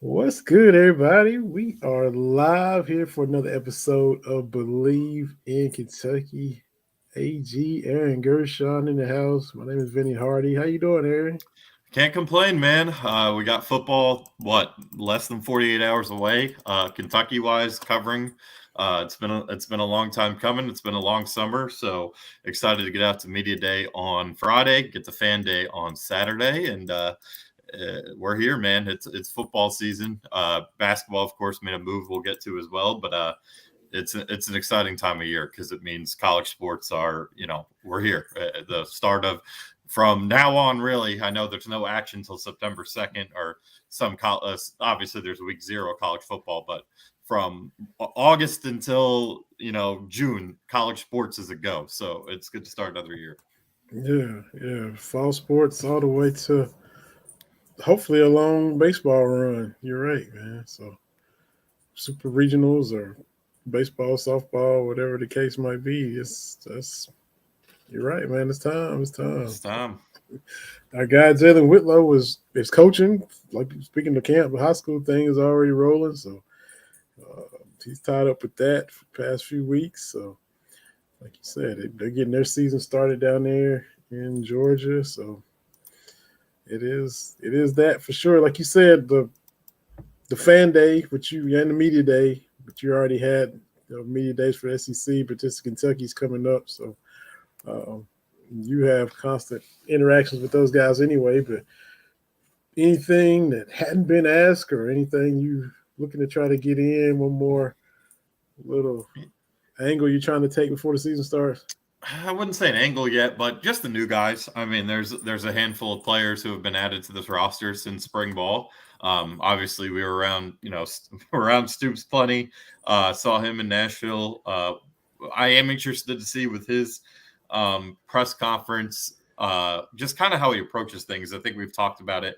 What's good, everybody? We are live here for another episode of Believe in Kentucky. AG Aaron Gershon in the house. My name is Vinny Hardy. How you doing, Aaron? Can't complain, man. We got football, less than 48 hours away. Kentucky-wise, covering. It's been a long time coming. It's been a long summer, so excited to get out to media day on Friday, get to fan day on Saturday, and we're here, man. It's football season. Basketball, of course, made a move we'll get to as well, but it's an exciting time of year because it means college sports are, we're here. The start of from now on, really. I know there's no action until September 2nd, or obviously there's week 0 of college football, but from August until June, college sports is a go. So it's good to start another year. Yeah. Fall sports all the way to hopefully a long baseball run. You're right, man. So super regionals or baseball, softball, whatever the case might be. You're right, man. It's time. It's time. It's time. Our guy Jalen Whitlow is coaching. Like speaking of camp, the high school thing is already rolling. So he's tied up with that for the past few weeks. So, like you said, they're getting their season started down there in Georgia. So it is that for sure. Like you said, the fan day, which you and the media day, but you already had media days for SEC, but this Kentucky's coming up. So um, you have constant interactions with those guys anyway. But anything that hadn't been asked or anything you looking to try to get in, one more little angle you're trying to take before the season starts? I wouldn't say an angle yet, but just the new guys. I mean, there's a handful of players who have been added to this roster since spring ball. Obviously, we were around, around Stoops plenty. Saw him in Nashville. I am interested to see with his press conference, just kind of how he approaches things. I think we've talked about it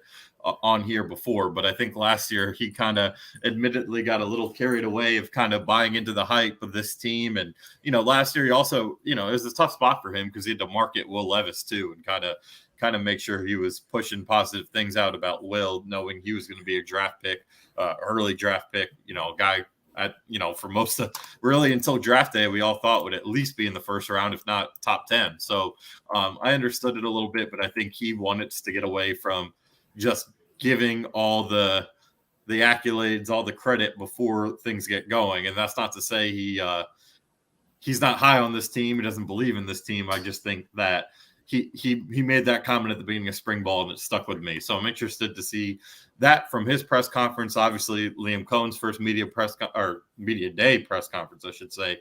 on here before, but I think last year he kind of admittedly got a little carried away of kind of buying into the hype of this team. And, last year he also, it was a tough spot for him because he had to market Will Levis too and kind of make sure he was pushing positive things out about Will, knowing he was going to be a draft pick, early draft pick, a guy for most of really until draft day, we all thought would at least be in the first round, if not top 10. So I understood it a little bit, but I think he wanted to get away from just giving all the accolades, all the credit before things get going. And that's not to say he's not high on this team. He doesn't believe in this team. I just think that he made that comment at the beginning of spring ball and it stuck with me. So I'm interested to see that from his press conference. Obviously, Liam Cohen's first media day press conference, I should say,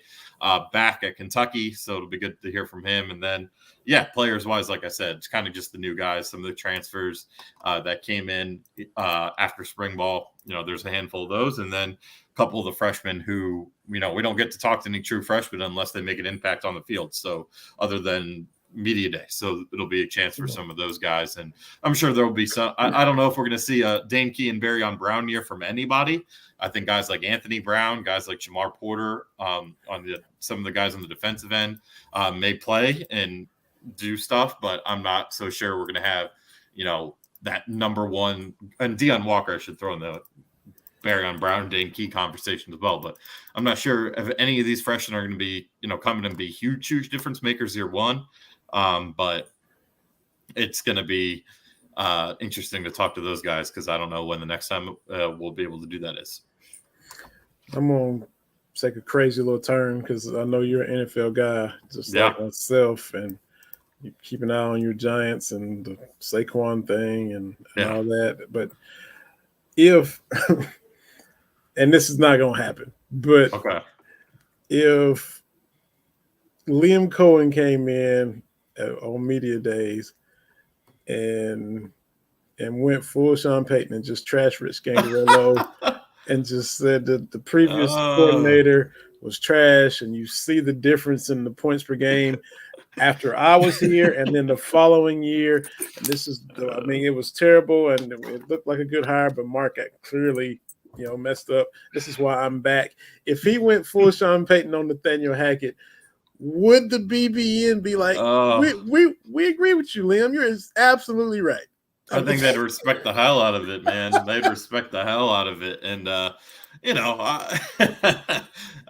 back at Kentucky. So it'll be good to hear from him. And then, players wise, like I said, it's kind of just the new guys, some of the transfers that came in after spring ball. There's a handful of those, and then a couple of the freshmen who, we don't get to talk to any true freshmen unless they make an impact on the field. So other than media day, so it'll be a chance for some of those guys, and I'm sure there will be some. I don't know if we're going to see a Dane Key and Barryon Brown year from anybody. I think guys like Anthony Brown, guys like Jamar Porter, some of the guys on the defensive end may play and do stuff, but I'm not so sure we're going to have that number one, and Deion Walker I should throw in the Barryon Brown, Dane Key conversation as well. But I'm not sure if any of these freshmen are going to be, coming and be huge difference makers year one. But it's going to be interesting to talk to those guys because I don't know when the next time we'll be able to do that is. I'm going to take a crazy little turn because I know you're an NFL guy, just like myself, and you keep an eye on your Giants and the Saquon thing and all that. But if, and this is not going to happen, but if Liam Cohen came in on media days and went full Sean Payton and just trashed Rich Gangarello and just said that the previous coordinator was trash, and you see the difference in the points per game after I was here and then the following year. And it was terrible and it looked like a good hire, but Mark clearly messed up. This is why I'm back. If he went full Sean Payton on Nathaniel Hackett, would the BBN be like, we agree with you, Liam? You're absolutely right. I think they'd respect the hell out of it, man. They'd respect the hell out of it. And,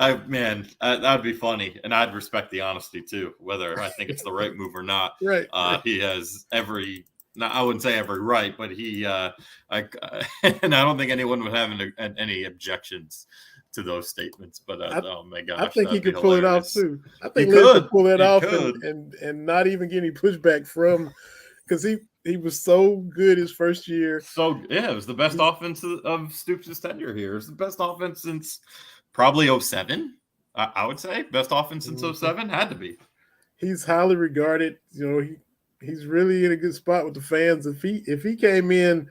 that'd be funny. And I'd respect the honesty too, whether I think it's the right move or not. Right. He has I wouldn't say every right, but and I don't think anyone would have any objections to those statements. But oh my gosh, I think he could pull it off too. I think he could pull it off could. and not even get any pushback from, because he was so good his first year. So yeah, it was the best offense of Stoops' tenure here. It's the best offense since probably 07. I would say best offense since 07 had to be. He's highly regarded. He's really in a good spot with the fans. If he came in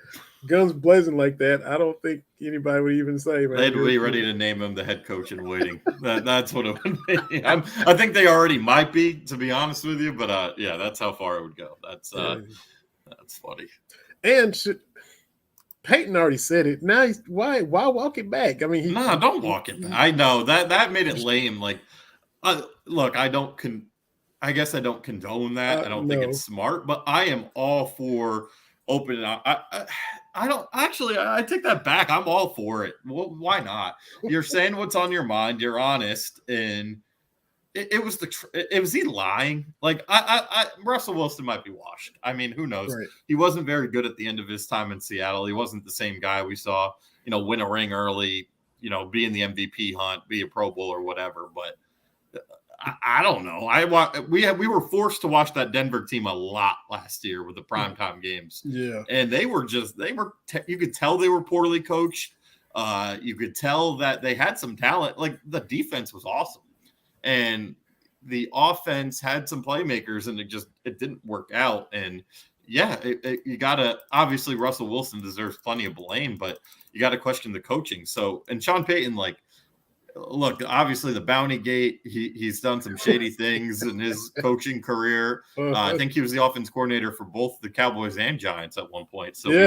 guns blazing like that, I don't think anybody would even say, man. They'd be ready to name him the head coach in waiting. That's what it would be. I think they already might be, to be honest with you. But yeah, that's how far it would go. That's funny. And Peyton already said it. Now why walk it back? I mean, don't walk it back. I know that made it lame. Like, look, I guess I don't condone that. I don't think it's smart, but I am all for opening up. I take that back. I'm all for it. Well, why not? You're saying what's on your mind. You're honest. And it was he lying? Like Russell Wilson might be washed. I mean, who knows? Right. He wasn't very good at the end of his time in Seattle. He wasn't the same guy we saw, win a ring early, be in the MVP hunt, be a Pro Bowl or whatever. But I don't know. We were forced to watch that Denver team a lot last year with the primetime games. Yeah. And you could tell they were poorly coached. You could tell that they had some talent. Like, the defense was awesome. And the offense had some playmakers, and it didn't work out. And yeah, you gotta, obviously Russell Wilson deserves plenty of blame, but you got to question the coaching. So, and Sean Payton, look, obviously the Bounty Gate, he's done some shady things in his coaching career. I think he was the offense coordinator for both the Cowboys and Giants at one point. So we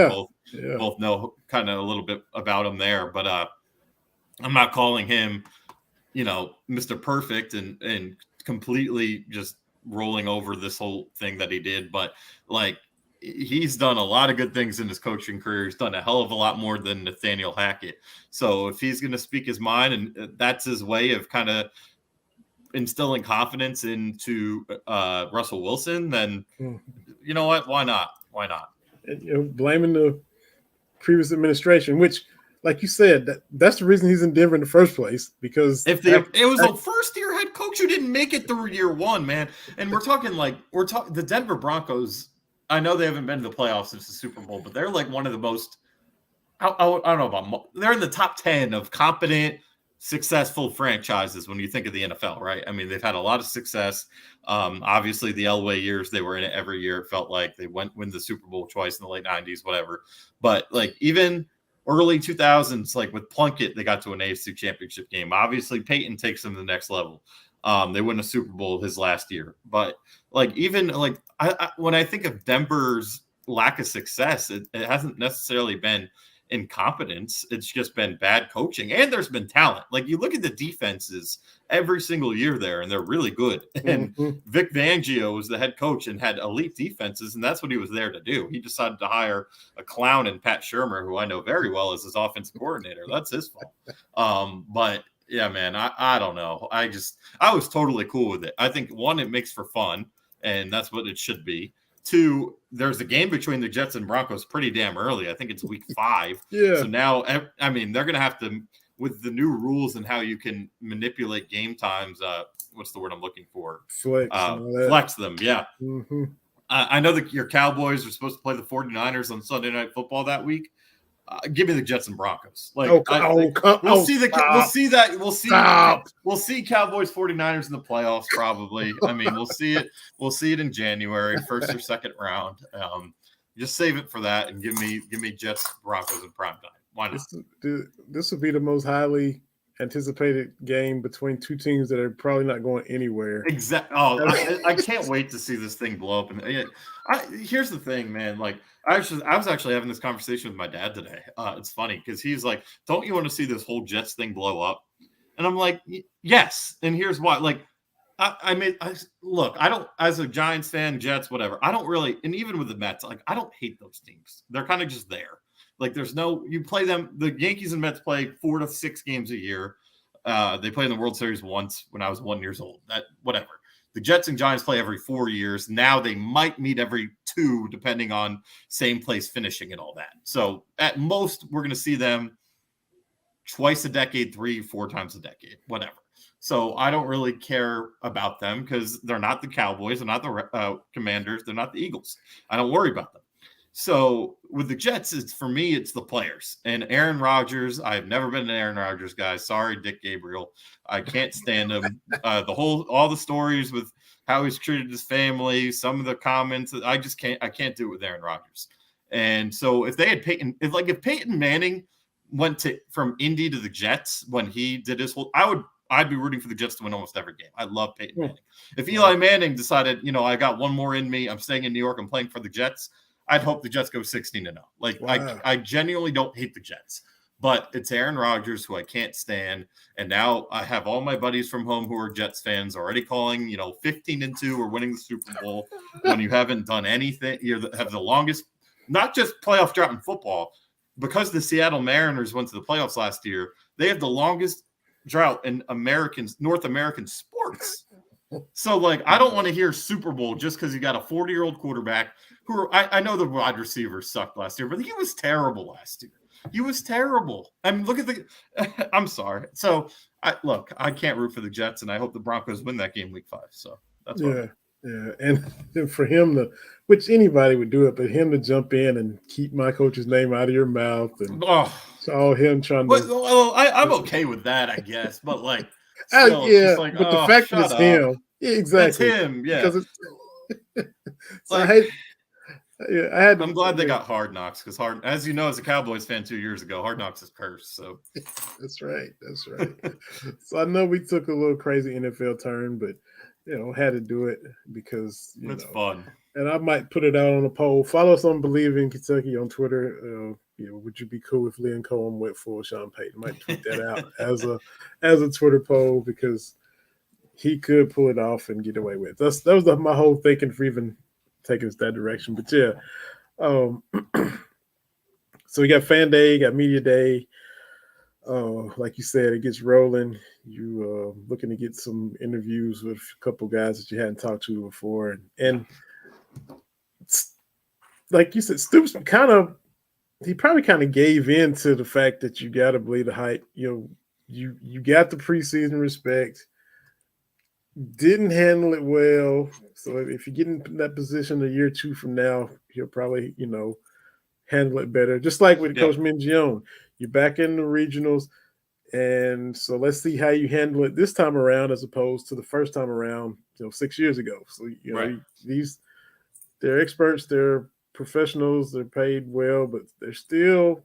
both know kind of a little bit about him there. But I'm not calling him, Mr. Perfect and completely just rolling over this whole thing that he did. But he's done a lot of good things in his coaching career. He's done a hell of a lot more than Nathaniel Hackett. So if he's going to speak his mind and that's his way of kind of instilling confidence into Russell Wilson, then you know what? Why not? Why not? And, blaming the previous administration, which, like you said, that's the reason he's in Denver in the first place. Because it was a first-year head coach who didn't make it through year one, man. And we're talking the Denver Broncos. I know they haven't been to the playoffs since the Super Bowl, but they're one of the most. I don't know about. They're in the top 10 of competent, successful franchises when you think of the NFL, right? I mean, they've had a lot of success. Obviously, the Elway years, they were in it every year. It felt like they win the Super Bowl twice in the late 90s, whatever. But even early 2000s, with Plunkett, they got to an AFC Championship game. Obviously, Peyton takes them to the next level. They win a Super Bowl his last year. But when I think of Denver's lack of success, it hasn't necessarily been incompetence. It's just been bad coaching. And there's been talent. You look at the defenses every single year there, and they're really good. And Vic Fangio was the head coach and had elite defenses, and that's what he was there to do. He decided to hire a clown in Pat Shurmur, who I know very well as his offensive coordinator. That's his fault. But yeah, man, I don't know. I was totally cool with it. I think, one, it makes for fun, and that's what it should be. Two, there's a game between the Jets and Broncos pretty damn early. I think it's week 5. Yeah. So now, I mean, they're going to have to, with the new rules and how you can manipulate game times, what's the word I'm looking for? Flex them, yeah. Mm-hmm. I know that your Cowboys are supposed to play the 49ers on Sunday Night Football that week. Give me the Jets and Broncos. We'll see Cowboys 49ers in the playoffs probably. I mean, we'll see it in January, first or second round. Just save it for that and give me Jets Broncos in prime time. Why not? This will be the most highly anticipated game between two teams that are probably not going anywhere. Exactly. Oh, I can't wait to see this thing blow up. And here's the thing, man. I was actually having this conversation with my dad today. It's funny because he's like, "Don't you want to see this whole Jets thing blow up?" And I'm like, "Yes." And here's why. I mean, look, I don't, as a Giants fan, Jets, whatever, I don't really, and even with the Mets, like, I don't hate those teams. They're kind of just there. Like, there's no, you play them, the Yankees and Mets play 4 to 6 games a year. They play in the World Series once when I was 1 year old. That, whatever. The Jets and Giants play every 4 years. Now they might meet every 2, depending on same place finishing and all that. So at most, we're going to see them twice a decade, 3, 4 times a decade, whatever. So I don't really care about them because they're not the Cowboys, they're not the Commanders, they're not the Eagles. I don't worry about them. So with the Jets, for me, it's the players. And Aaron Rodgers, I've never been an Aaron Rodgers guy. Sorry, Dick Gabriel. I can't stand him. All the stories with how he's treated his family, some of the comments, I can't do it with Aaron Rodgers. And so if they had if Peyton Manning went from Indy to the Jets when he did his whole, I'd be rooting for the Jets to win almost every game. I love Peyton Manning. If Eli Manning decided, I got one more in me, I'm staying in New York, I'm playing for the Jets, I'd hope the Jets go 16-0. Like, wow. I genuinely don't hate the Jets, but it's Aaron Rodgers who I can't stand. And now I have all my buddies from home who are Jets fans already calling, 15-2 or winning the Super Bowl when you haven't done anything. You have the longest, not just playoff drought in football, because the Seattle Mariners went to the playoffs last year. They have the longest drought in North American sports. So, like, I don't want to hear Super Bowl just because you got a 40-year-old quarterback who I know the wide receivers sucked last year, but he was terrible last year. He was terrible. I mean, look at I'm sorry. So, I can't root for the Jets, and I hope the Broncos win that game week 5. So that's yeah. And for him which anybody would do it, but him to jump in and keep my coach's name out of your mouth and all him trying to. Well, I'm okay with that, I guess, but like, still, but the fact that it's him, exactly, that's him, yeah. Because I'm glad they got Hard Knocks because as you know, as a Cowboys fan 2 years ago, Hard Knocks is cursed. So that's right. So I know we took a little crazy NFL turn, but had to do it because it's fun. And I might put it out on a poll. Follow us on Believe in Kentucky on Twitter. Would you be cool if Liam Cohen went for Sean Payton? Might tweet that out as a Twitter poll because he could pull it off and get away with it. That was my whole thinking for even taking us that direction. But yeah, so we got Fan Day, got Media Day. Like you said, it gets rolling. You looking to get some interviews with a couple guys that you hadn't talked to before, and like you said, Stoops probably kind of gave in to the fact that you got to believe the hype. You got the preseason respect, didn't handle it well. So if you get in that position a year or 2 from now, he'll probably handle it better. Just like with Coach Mingione, you're back in the regionals. And so let's see how you handle it this time around as opposed to the first time around, 6 years ago. So, they're experts, they're professionals, they're paid well, but they're still,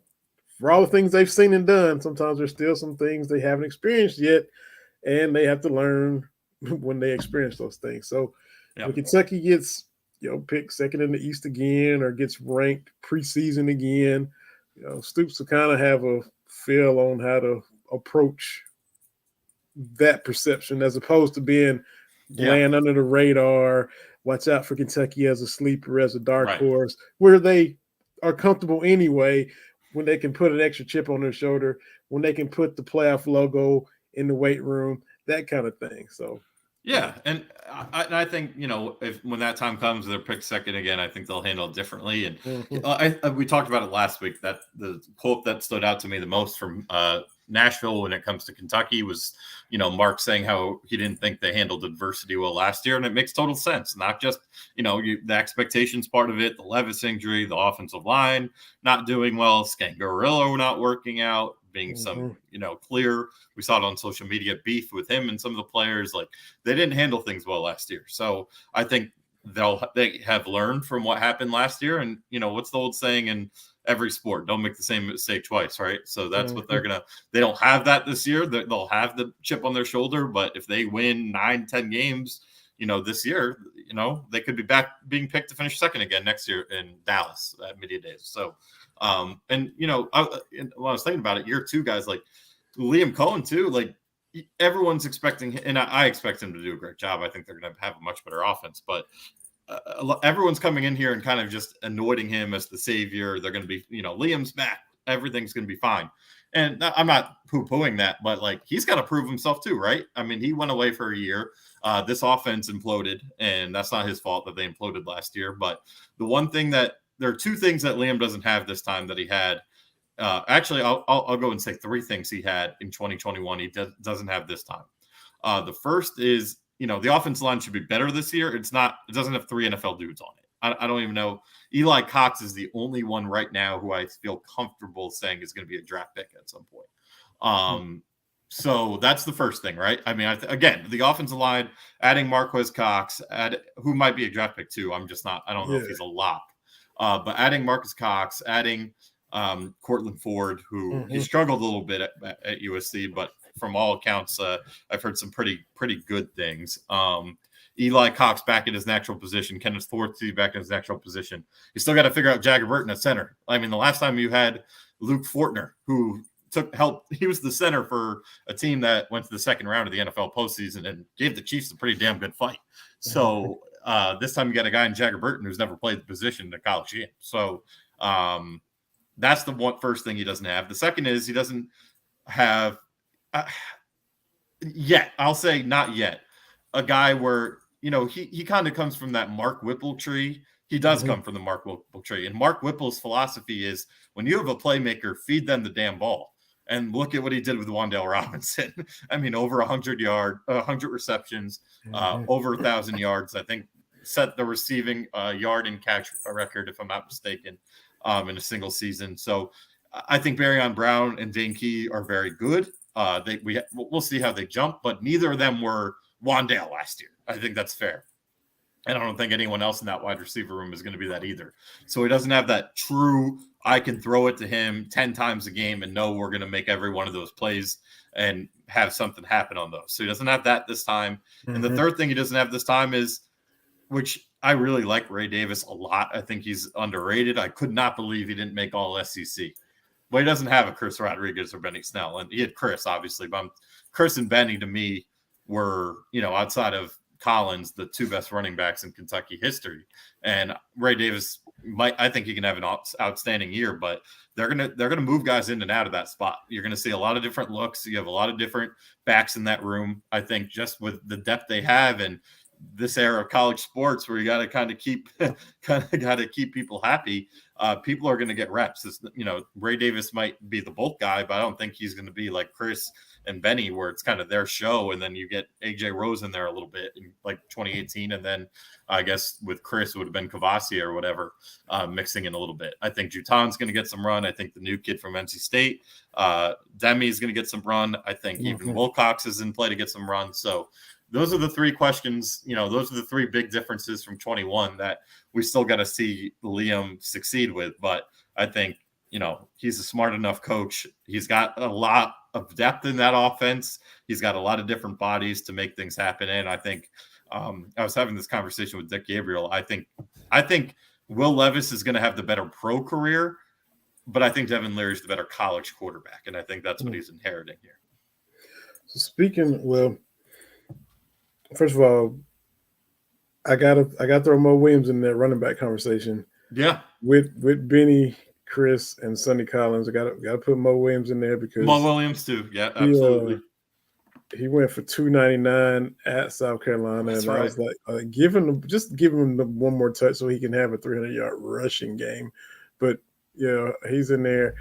for all the things they've seen and done, sometimes there's still some things they haven't experienced yet, and they have to learn when they experience those things. So when Kentucky gets, picked second in the East again or gets ranked preseason again, Stoops will kind of have a feel on how to approach that perception as opposed to being bland under the radar. Watch out for Kentucky as a sleeper, as a dark horse, where they are comfortable anyway when they can put an extra chip on their shoulder, when they can put the playoff logo in the weight room, that kind of thing. So, yeah. And I think, if when that time comes, they're picked second again, I think they'll handle it differently. And we talked about it last week, that the quote that stood out to me the most from Nashville when it comes to Kentucky was, Mark saying how he didn't think they handled adversity well last year. And it makes total sense. Not just, the expectations part of it, the Levis injury, the offensive line not doing well, Scangarillo not working out, being some, clear. We saw it on social media, beef with him and some of the players. Like, they didn't handle things well last year. So I think they have learned from what happened last year. And, what's the old saying in every sport? Don't make the same mistake twice, right? So that's what they don't have that this year. They'll have the chip on their shoulder, but if they win 9-10 games, this year, they could be back being picked to finish second again next year in Dallas at Media Days. So, when I was thinking about it, year 2 guys like Liam Cohen too, like everyone's expecting, and I expect him to do a great job. I think they're going to have a much better offense, but everyone's coming in here and kind of just anointing him as the savior. They're going to be, Liam's back. Everything's going to be fine. And I'm not poo-pooing that, but like he's got to prove himself too, right? I mean, he went away for a year. This offense imploded, and that's not his fault that they imploded last year. But the one thing that there are two things that Liam doesn't have this time that he had. Actually, I'll go and say three things he had in 2021 he doesn't have this time. The first is, the offensive line should be better this year. It doesn't have 3 NFL dudes on it. I don't even know. Eli Cox is the only one right now who I feel comfortable saying is going to be a draft pick at some point. So that's the first thing, right? I mean, again, the offensive line, adding Marquez Cox, who might be a draft pick too. I don't know if he's a lock. But adding Marcus Cox, adding Cortland Ford, who he struggled a little bit at USC, but from all accounts, I've heard some pretty good things. Eli Cox back in his natural position, Kenneth Ford back in his natural position. You still got to figure out Jagger Burton at center. I mean, the last time you had Luke Fortner, who took help, he was the center for a team that went to the second round of the NFL postseason and gave the Chiefs a pretty damn good fight. So this time you got a guy in Jagger Burton who's never played the position in a college game. So that's the first thing he doesn't have. The second is he doesn't have yet. I'll say not yet. A guy where, he kind of comes from that Mark Whipple tree. He does come from the Mark Whipple tree. And Mark Whipple's philosophy is when you have a playmaker, feed them the damn ball. And look at what he did with Wan'Dale Robinson. I mean, over 100 receptions, over 1,000 yards. I think set the receiving yard and catch record, if I'm not mistaken, in a single season. So I think Barryon Brown and Dane Key are very good. We'll see how they jump, but neither of them were Wan'Dale last year. I think that's fair. And I don't think anyone else in that wide receiver room is going to be that either. So he doesn't have that true, I can throw it to him 10 times a game and know we're going to make every one of those plays and have something happen on those. So he doesn't have that this time. And the third thing he doesn't have this time is, which I really like Ray Davis a lot. I think he's underrated. I could not believe he didn't make all SEC. But he doesn't have a Chris Rodriguez or Benny Snell. And he had Chris, obviously. But Chris and Benny, to me, were, outside of Collins, the two best running backs in Kentucky history. And Ray Davis I think he can have an outstanding year, but they're gonna move guys in and out of that spot. You're gonna see a lot of different looks. You have a lot of different backs in that room. I think just with the depth they have and this era of college sports where you got to kind of keep people happy. People are going to get reps. Ray Davis might be the bulk guy, but I don't think he's going to be like Chris and Benny, where it's kind of their show. And then you get AJ Rose in there a little bit in like 2018. And then I guess with Chris, it would have been Kavasi or whatever, mixing in a little bit. I think Jutan's going to get some run. I think the new kid from NC State, Demi, is going to get some run. I think even Wilcox is in play to get some run. So those are the three questions, those are the three big differences from 21 that we still got to see Liam succeed with. But I think, he's a smart enough coach. He's got a lot of depth in that offense. He's got a lot of different bodies to make things happen. And I think I was having this conversation with Dick Gabriel. I think Will Levis is going to have the better pro career, but I think Devin Leary's the better college quarterback. And I think that's what he's inheriting here. So first of all, I gotta throw Mo Williams in that running back conversation. Yeah, with Benny, Chris, and Sonny Collins, I gotta put Mo Williams in there because Mo Williams too. Yeah, absolutely. He went for $299 at South Carolina, that's and right. I was like, give him the one more touch so he can have a 300-yard rushing game. But he's in there.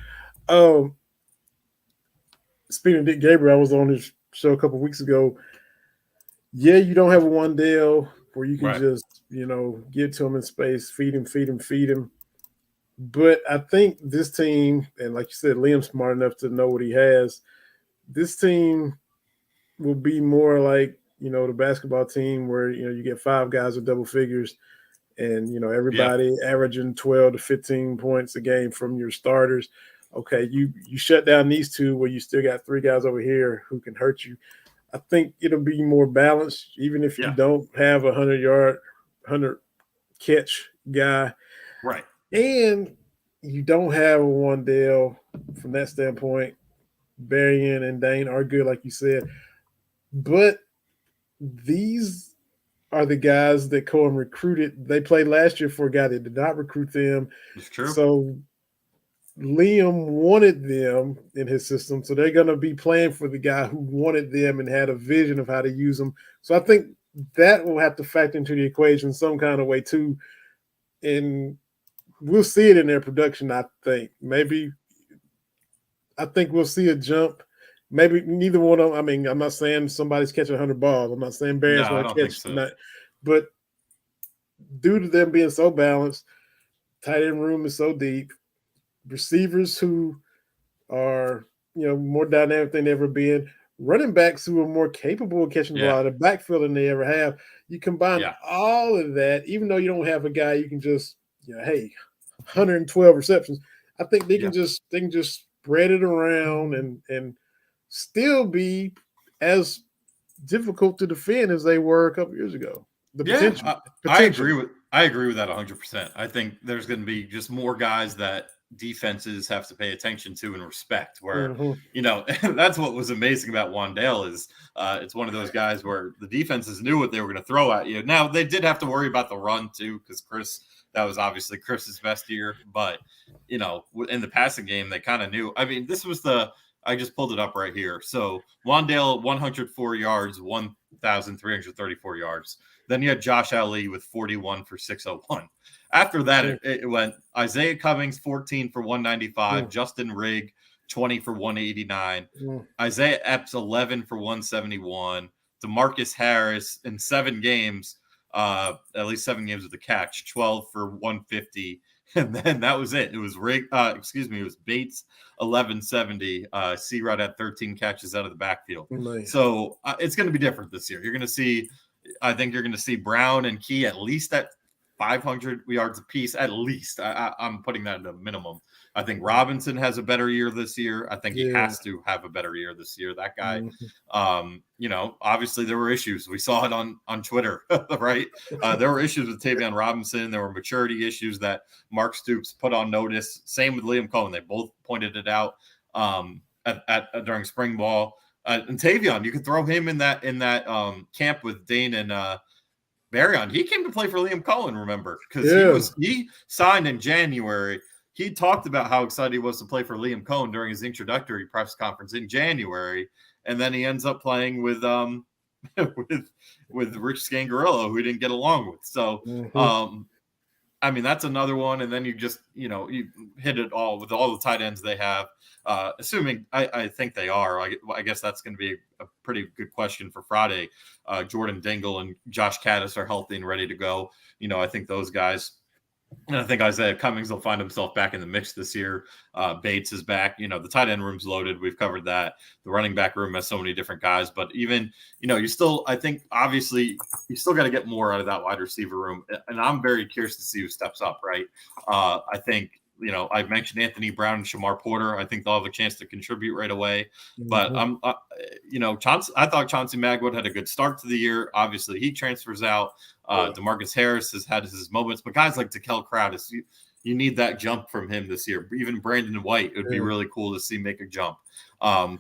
Speaking of Dick Gabriel, I was on his show a couple of weeks ago. Yeah, you don't have a Wan'Dale where you can just, get to him in space, feed him. But I think this team, and like you said, Liam's smart enough to know what he has. This team will be more like, the basketball team where, you get 5 guys with double figures and, everybody averaging 12 to 15 points a game from your starters. Okay, you shut down these two where you still got 3 guys over here who can hurt you. I think it'll be more balanced, even if you don't have a 100-yard, 100-catch guy. Right. And you don't have a Wan'Dale from that standpoint. Berrien and Dane are good, like you said. But these are the guys that Cohen recruited. They played last year for a guy that did not recruit them. It's true. So Liam wanted them in his system. So they're going to be playing for the guy who wanted them and had a vision of how to use them. So I think that will have to factor into the equation some kind of way too. And we'll see it in their production, I think. I think we'll see a jump. Maybe neither one of them. I mean, I'm not saying somebody's catching 100 balls. I'm not saying Barrett's No, I going to don't think catch. so. But due to them being so balanced, tight end room is so deep, receivers who are more dynamic than ever been, running backs who are more capable of catching the ball out of the backfield than they ever have. You combine all of that, even though you don't have a guy you can just hey, 112 receptions. I think they can just spread it around and still be as difficult to defend as they were a couple years ago. The potential. I agree with that 100%. I think there's going to be just more guys that defenses have to pay attention to and respect. Where that's what was amazing about Wandale is it's one of those guys where the defenses knew what they were going to throw at you. Now they did have to worry about the run too because that was obviously Chris's best year, but in the passing game they kind of knew. I mean, this was I just pulled it up right here. So Wandale 104 yards, 1,334 yards. Then you had Josh Ali with 41 for 601. After that, it went Isaiah Cummings 14 for 195, Justin Rigg 20 for 189, Isaiah Epps 11 for 171, DeMarcus Harris in 7 games, at least 7 games with a catch, 12 for 150. And then that was it. It was it was Bates 1170. C-Rod had 13 catches out of the backfield. Nice. So it's going to be different this year. I think you're going to see Brown and Key at least at 500 yards apiece, at least. I'm putting that at a minimum. I think Robinson has a better year this year. I think he has to have a better year this year. That guy, obviously there were issues. We saw it on Twitter, right? There were issues with Tavion Robinson. There were maturity issues that Mark Stoops put on notice. Same with Liam Cohen. They both pointed it out during spring ball. And Tavion, you could throw him in that camp with Dane and Barryon. He came to play for Liam Cohen, remember? Because he signed in January. He talked about how excited he was to play for Liam Cohen during his introductory press conference in January, and then he ends up playing with Rich Scangarello, who he didn't get along with. So, I mean, that's another one. And then you just you hit it all with all the tight ends they have. Assuming I think they are. I guess that's going to be a pretty good question for Friday. Jordan Dingle and Josh Caddis are healthy and ready to go. I think those guys. And I think Isaiah Cummings will find himself back in the mix this year. Bates is back. The tight end room's loaded. We've covered that. The running back room has so many different guys. But even, I think, obviously, you still got to get more out of that wide receiver room. And I'm very curious to see who steps up, right? I think, I've mentioned Anthony Brown and Shamar Porter. I think they'll have a chance to contribute right away. But, I thought Chauncey Magwood had a good start to the year. Obviously, he transfers out. DeMarcus Harris has had his moments, but guys like Dekel Crowdis, you need that jump from him this year. Even Brandon White, it would be really cool to see make a jump.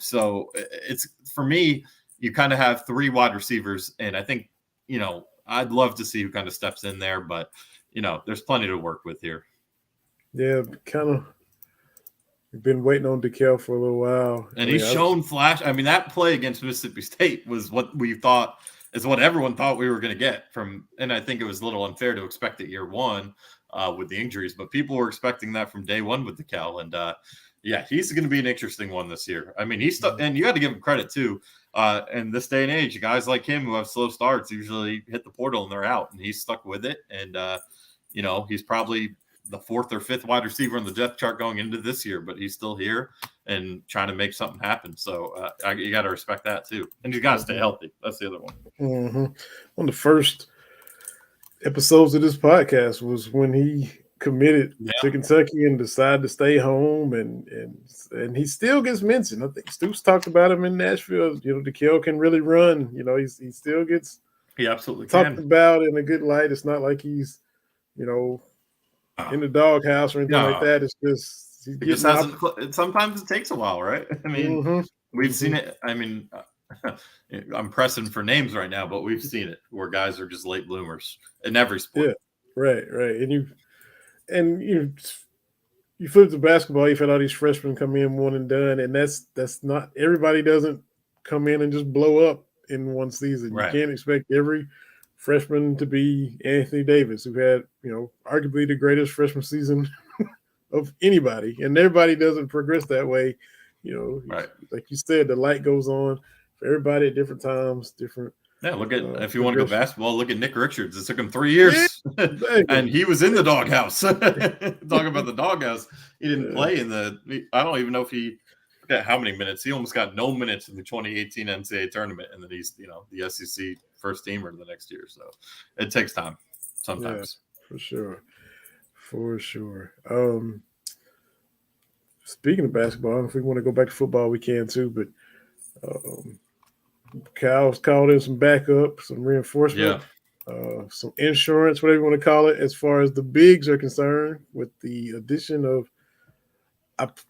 So it's, for me, you kind of have 3 wide receivers, and I think, I'd love to see who kind of steps in there, but, there's plenty to work with here. Yeah, kind of. We've been waiting on Dekel for a little while. And he's shown flash. I mean, that play against Mississippi State was what we thought is what everyone thought we were going to get from. And I think it was a little unfair to expect it year one with the injuries, but people were expecting that from day one with Dekel. And he's going to be an interesting one this year. I mean, he's stuck, and you got to give him credit too. In this day and age, guys like him who have slow starts usually hit the portal and they're out, and he's stuck with it. And, he's probably the 4th or 5th wide receiver on the depth chart going into this year, but he's still here and trying to make something happen. So you got to respect that too. And you got to stay healthy. That's the other one. One of the first episodes of this podcast was when he committed to Kentucky and decided to stay home, and he still gets mentioned. I think Stoops talked about him in Nashville. Dekel can really run. He still gets talked about in a good light. It's not like he's in the doghouse or anything like that. It's just hasn't. Sometimes it takes a while, right? I mean, we've seen it. I mean, I'm pressing for names right now, but we've seen it where guys are just late bloomers in every sport. Yeah, right. And you flip to basketball. You've had all these freshmen come in one and done, and that's not everybody doesn't come in and just blow up in one season. You Right. can't expect every freshman to be Anthony Davis, who had arguably the greatest freshman season of anybody, and everybody doesn't progress that way. Right. Like you said, the light goes on for everybody at different times, different. Yeah, look at if you want to go basketball, look at Nick Richards. It took him 3 years, Yeah, and he was in the doghouse. Talking about the doghouse, he didn't play in the. I don't even know if he got how many minutes. He almost got no minutes in the 2018 NCAA tournament, and then he's the SEC first teamer the next year. So it takes time sometimes. Yeah, for sure. Speaking of basketball, if we want to go back to football, we can too. But Kyle's called in some backup, some reinforcement, some insurance, whatever you want to call it, as far as the bigs are concerned, with the addition of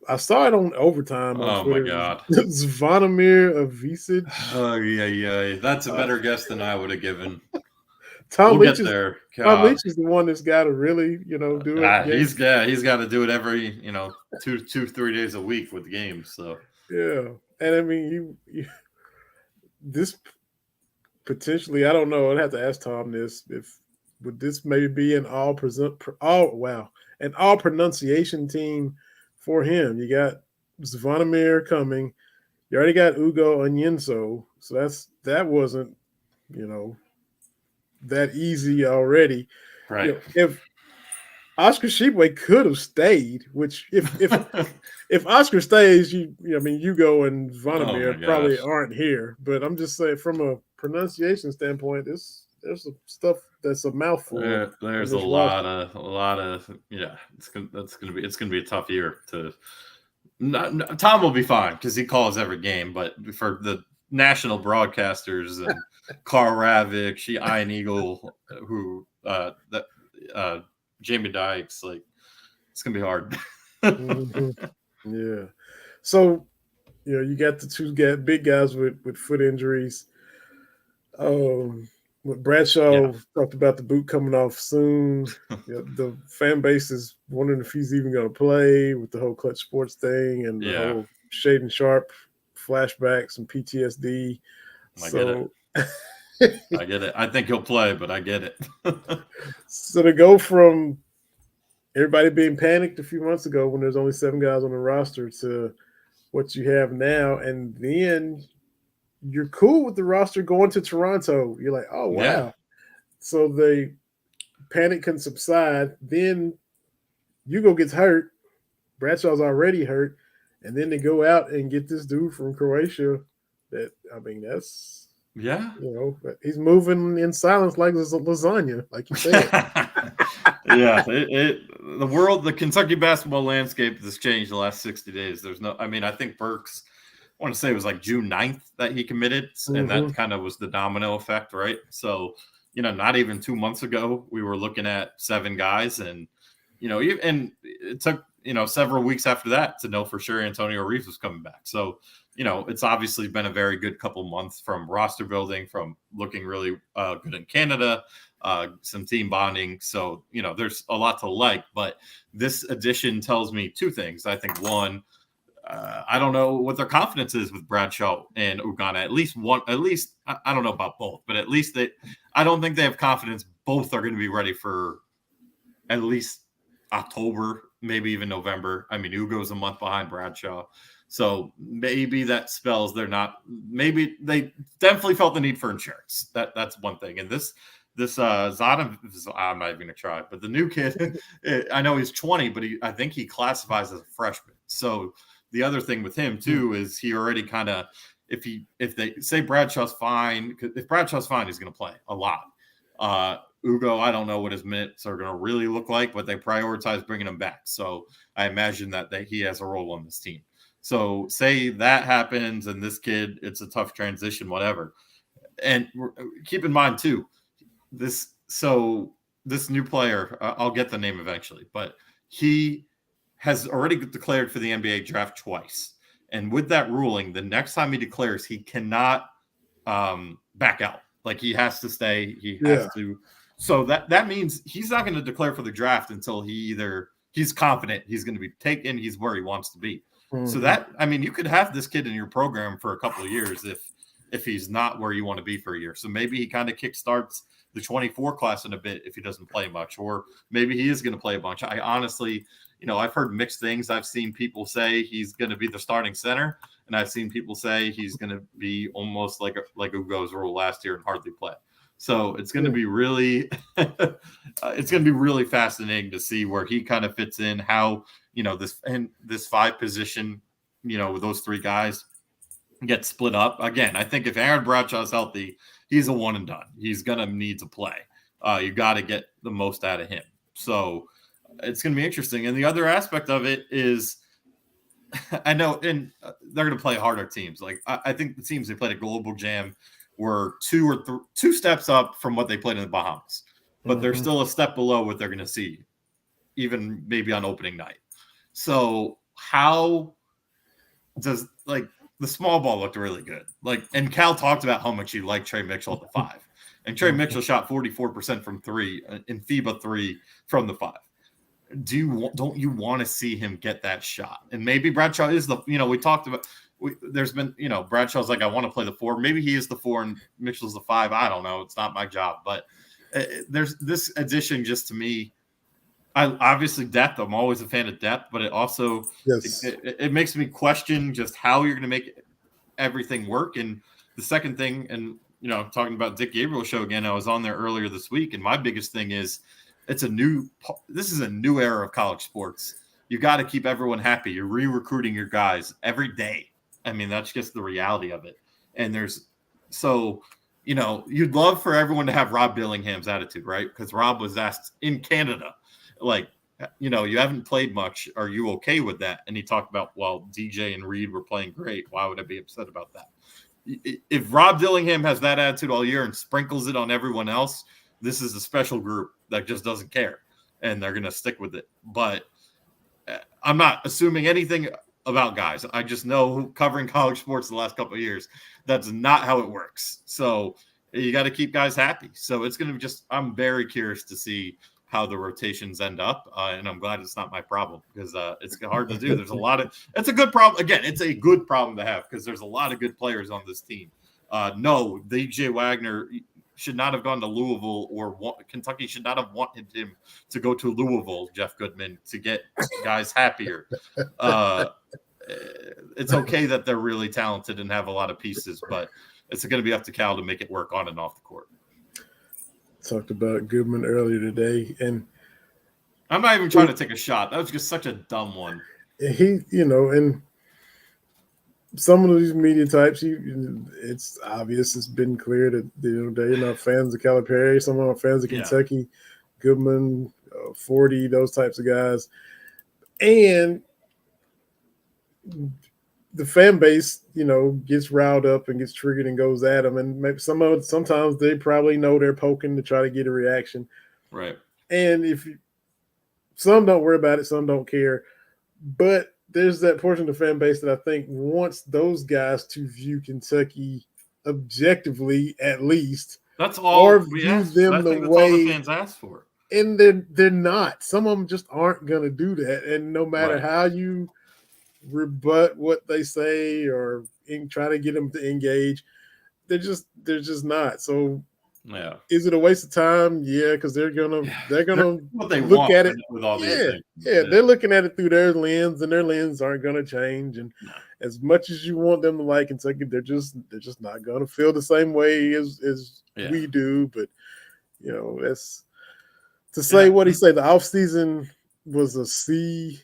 I saw it on Overtime on Twitter. My God. Zvonimir Avicic. Oh, yeah. That's a better guess than I would have given. Tom we'll Leach get there. Tom Leach is the one that's got to really, do it. He's got to do it every, 2-3 days a week with games. So yeah, and I mean, this potentially, I don't know. I'd have to ask Tom this. If would this maybe be an all pronunciation team for him? You got Zvonimir coming. You already got Ugo Onyenso, so that wasn't, that easy already. Right. If Oscar Sheboy could have stayed, which if Oscar stays, Ugo and Zvonimir probably aren't here. But I'm just saying, from a pronunciation standpoint, there's some stuff that's a mouthful. There's a lot of It's gonna be a tough year to. Tom will be fine because he calls every game, but for the national broadcasters and Carl Ravik, Ian Eagle, who Jamie Dykes, it's gonna be hard. Mm-hmm. Yeah. So, you got the two big guys with foot injuries. With Bradshaw talked about the boot coming off soon. The fan base is wondering if he's even going to play with the whole Clutch Sports thing and the whole Shaden Sharp flashbacks and PTSD. I get it. I think he'll play, but I get it. So to go from everybody being panicked a few months ago when there's only 7 guys on the roster to what you have now, and then you're cool with the roster going to Toronto. You're like, oh, wow. Yeah. So the panic can subside. Then Ugo gets hurt. Bradshaw's already hurt. And then they go out and get this dude from Croatia. That's he's moving in silence like lasagna, like you said. Yeah, the Kentucky basketball landscape has changed the last 60 days. I think Burks, I want to say it was like June 9th that he committed, and that kind of was the domino effect, right? So, not even 2 months ago, we were looking at 7 guys, and, and it took, several weeks after that to know for sure Antonio Reeves was coming back. So, it's obviously been a very good couple months from roster building, from looking really good in Canada, some team bonding. So, there's a lot to like, but this addition tells me 2 things. I think one, I don't know what their confidence is with Bradshaw and Ugonna. At least I don't know about both, but at least I don't think they have confidence both are going to be ready for at least October, maybe even November. Ugo's a month behind Bradshaw. So maybe that spells maybe they definitely felt the need for insurance. That's one thing. And this Zada, I'm not even going to try, but the new kid, I know he's 20, but I think he classifies as a freshman. So the other thing with him too is he already kind of, if they say Bradshaw's fine, if Bradshaw's fine, he's going to play a lot. Ugo, I don't know what his minutes are going to really look like, but they prioritize bringing him back. So I imagine that he has a role on this team. So say that happens and this kid, it's a tough transition, whatever. And keep in mind too, this new player, I'll get the name eventually, but he has already declared for the NBA draft twice. And with that ruling, the next time he declares, he cannot back out. Like he has to stay. He Yeah. has to. So that means he's not going to declare for the draft until he's confident he's going to be taken. He's where he wants to be. So that, I mean, you could have this kid in your program for a couple of years if he's not where you want to be for a year. So maybe he kind of kickstarts the 24 class in a bit if he doesn't play much, or maybe he is going to play a bunch. I honestly, I've heard mixed things. I've seen people say he's going to be the starting center, and I've seen people say he's going to be almost like Ugo's role last year and hardly play. So it's going to be really, it's going to be really fascinating to see where he kind of fits in, how, this 5 position, with those 3 guys get split up. Again, I think if Aaron Bradshaw's healthy, he's a one and done. He's going to need to play. You got to get the most out of him. So it's going to be interesting. And the other aspect of it is, I know, and they're going to play harder teams. Like I think the teams they played at Global Jam were 2 steps up from what they played in the Bahamas, but they're still a step below what they're going to see, even maybe on opening night. So how does the small ball looked really good. And Cal talked about how much he liked Trey Mitchell at the 5, and Trey Mitchell shot 44% from 3 in FIBA 3 from the 5. Don't you want to see him get that shot? And maybe Bradshaw is we talked about. There's been, Bradshaw's like, I want to play the 4. Maybe he is the 4 and Mitchell's the 5. I don't know. It's not my job. But there's this addition just to me. Obviously depth. I'm always a fan of depth, but it also it makes me question just how you're going to make everything work. And the second thing, and talking about Dick Gabriel's show again, I was on there earlier this week, and my biggest thing is this is a new era of college sports. You got to keep everyone happy. You're re-recruiting your guys every day. I mean, that's just the reality of it. And you'd love for everyone to have Rob Billingham's attitude, right? Because Rob was asked in Canada, you haven't played much. Are you okay with that? And he talked about, well, DJ and Reed were playing great. Why would I be upset about that? If Rob Dillingham has that attitude all year and sprinkles it on everyone else, this is a special group that just doesn't care, and they're going to stick with it. But I'm not assuming anything about guys. I just know, covering college sports the last couple of years, that's not how it works. So you got to keep guys happy. So it's going to I'm very curious to see how the rotations end up. And I'm glad it's not my problem, because it's hard to do. It's a good problem. Again, it's a good problem to have, because there's a lot of good players on this team. No, DJ Wagner should not have gone to Louisville, or Kentucky should not have wanted him to go to Louisville, Jeff Goodman, to get guys happier. It's okay that they're really talented and have a lot of pieces, but it's going to be up to Cal to make it work on and off the court. Talked about Goodman earlier today, and I'm not even trying to take a shot. That was just such a dumb one. He, and some of these media types, it's obvious, it's been clear that they're not fans of Calipari. Some are fans of Kentucky, Goodman, 40, those types of guys, and the fan base, gets riled up and gets triggered and goes at them. And maybe sometimes they probably know they're poking to try to get a reaction. Right. And some don't worry about it, some don't care. But there's that portion of the fan base that I think wants those guys to view Kentucky objectively, at least. That's all. Or view them the way all the fans ask for. And they're not. Some of them just aren't going to do that. And no matter how you rebut what they say or try to get them to engage, they're just not. So is it a waste of time? Yeah, because they're gonna what they look at it with all these things. They're looking at it through their lens, and their lens aren't gonna change. And as much as you want them to like Kentucky, they're just not gonna feel the same way as we do. But that's to say what he said. The offseason was a C.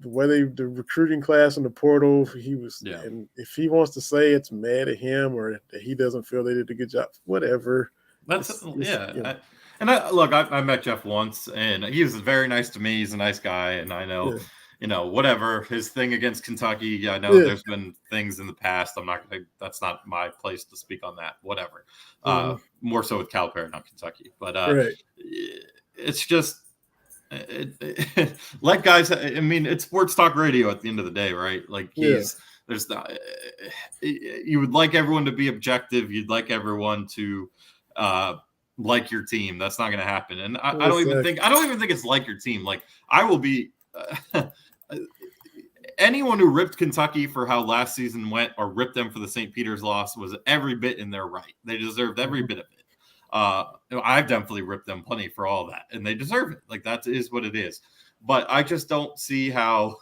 The way the recruiting class in the portal, he was, and if he wants to say it's mad at him or that he doesn't feel they did a good job, whatever. I met Jeff once, and he was very nice to me. He's a nice guy, and I know, whatever his thing against Kentucky. I know there's been things in the past. That's not my place to speak on that. Whatever. More so with Calipari, not Kentucky, but it's just. Let guys, I mean, it's sports talk radio at the end of the day, right? Like There's not. You would like everyone to be objective. You'd like everyone to like your team. That's not going to happen. And I don't even think it's like your team. Like I will be. Anyone who ripped Kentucky for how last season went or ripped them for the St. Peter's loss was every bit in their right. They deserved every bit of it. I've definitely ripped them plenty for all that, and they deserve it. Like that is what it is. But I just don't see how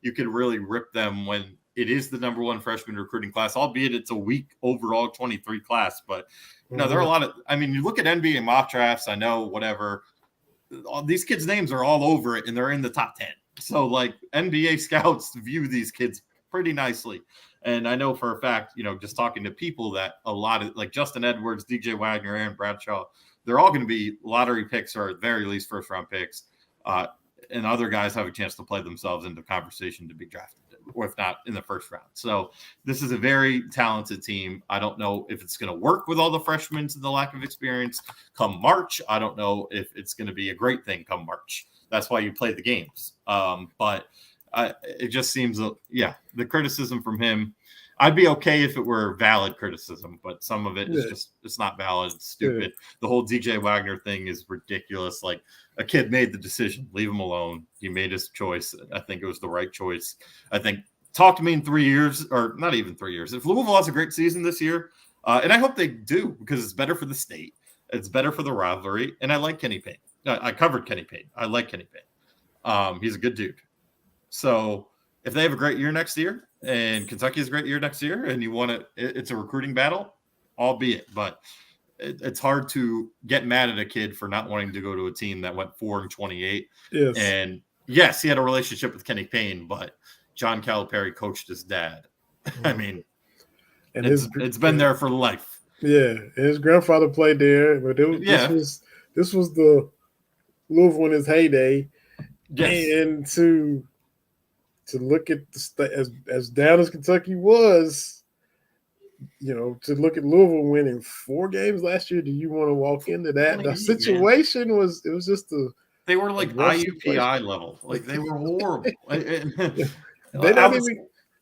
you could really rip them when it is the number one freshman recruiting class, albeit it's a weak overall 23 class. But there are a lot of, you look at NBA mock drafts, I know, whatever. All these kids' names are all over it, and they're in the top 10. So, like, NBA scouts view these kids pretty nicely. And I know for a fact, just talking to people that a lot of, like Justin Edwards, DJ Wagner, Aaron Bradshaw, they're all going to be lottery picks or at very least first-round picks. And other guys have a chance to play themselves into conversation to be drafted, or if not in the first round. So this is a very talented team. I don't know if it's going to work with all the freshmen and the lack of experience come March. I don't know if it's going to be a great thing come March. That's why you play the games. But it just seems, the criticism from him, I'd be okay if it were valid criticism, but some of it is just, it's not valid. It's stupid. The whole DJ Wagner thing is ridiculous. Like a kid made the decision, leave him alone. He made his choice. I think it was the right choice. I think talk to me in 3 years, or not even 3 years. If Louisville has a great season this year, and I hope they do, because it's better for the state. It's better for the rivalry. And I like Kenny Payne. I covered Kenny Payne. I like Kenny Payne. He's a good dude. So if they have a great year next year and Kentucky has a great year next year and you want to, it's a recruiting battle, albeit, but it's hard to get mad at a kid for not wanting to go to a team that went 4-28. Yes. And yes, he had a relationship with Kenny Payne, but John Calipari coached his dad. And it's been there for life. Yeah. And his grandfather played there, but this was the Louisville in his heyday. Yes. And to look at as down as Kentucky was, to look at Louisville winning 4 games last year, do you want to walk into that? The situation was just they were like IUPI level. Like they were horrible.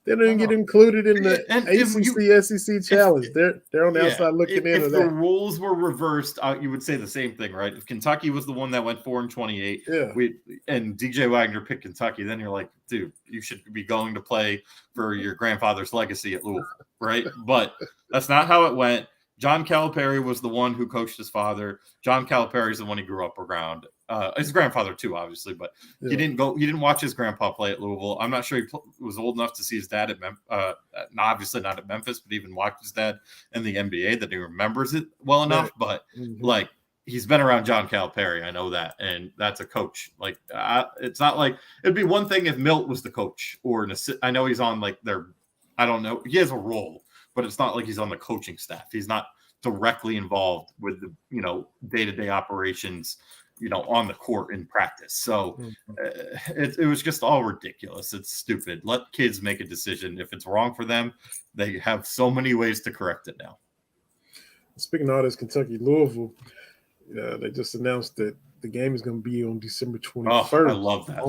They don't even get included in the ACC SEC challenge. They're on the outside looking in. If the rules were reversed, you would say the same thing, right? If Kentucky was the one that went 4-28, and DJ Wagner picked Kentucky, then you're like, dude, you should be going to play for your grandfather's legacy at Louisville, right? But that's not how it went. John Calipari was the one who coached his father. John Calipari is the one he grew up around. His grandfather too, obviously, but he didn't watch his grandpa play at Louisville. I'm not sure he was old enough to see his dad at obviously not at Memphis, but even watched his dad in the NBA, that he remembers it well enough. But like, he's been around John Calipari. I know that. And that's a coach. Like, it's not like, it'd be one thing if Milt was the coach or I know he's on like I don't know. He has a role, but it's not like he's on the coaching staff. He's not directly involved with the, day-to-day operations, on the court in practice. So it was just all ridiculous. It's stupid. Let kids make a decision. If it's wrong for them, they have so many ways to correct it now. Speaking of all this, Kentucky-Louisville, they just announced that the game is going to be on December 21st. Oh, I love that.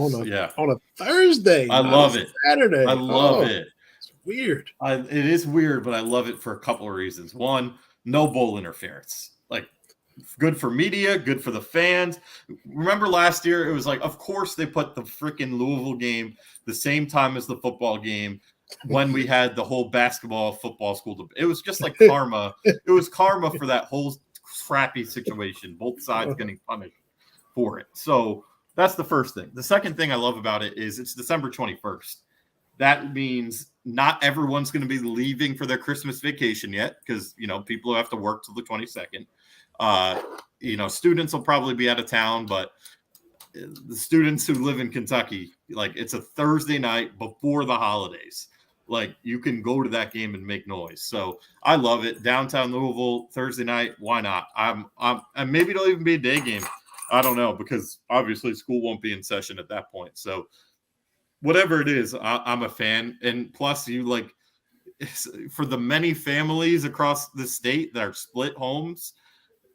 On a Thursday. I love it. Saturday. I love it. It's weird. It is weird, but I love it for a couple of reasons. One, no bowl interference. Like, good for media, good for the fans. Remember last year, it was like, of course they put the freaking Louisville game the same time as the football game when we had the whole basketball, football school. It was just like karma. It was karma for that whole crappy situation, both sides getting punished for it. So that's the first thing. The second thing I love about it is it's December 21st. That means not everyone's going to be leaving for their Christmas vacation yet, because, people have to work till the 22nd. Students will probably be out of town, but the students who live in Kentucky, like, it's a Thursday night before the holidays. Like, you can go to that game and make noise. So I love it. Downtown Louisville, Thursday night. Why not? And maybe it'll even be a day game. I don't know, because obviously school won't be in session at that point. So whatever it is, I'm a fan. And plus, for the many families across the state that are split homes,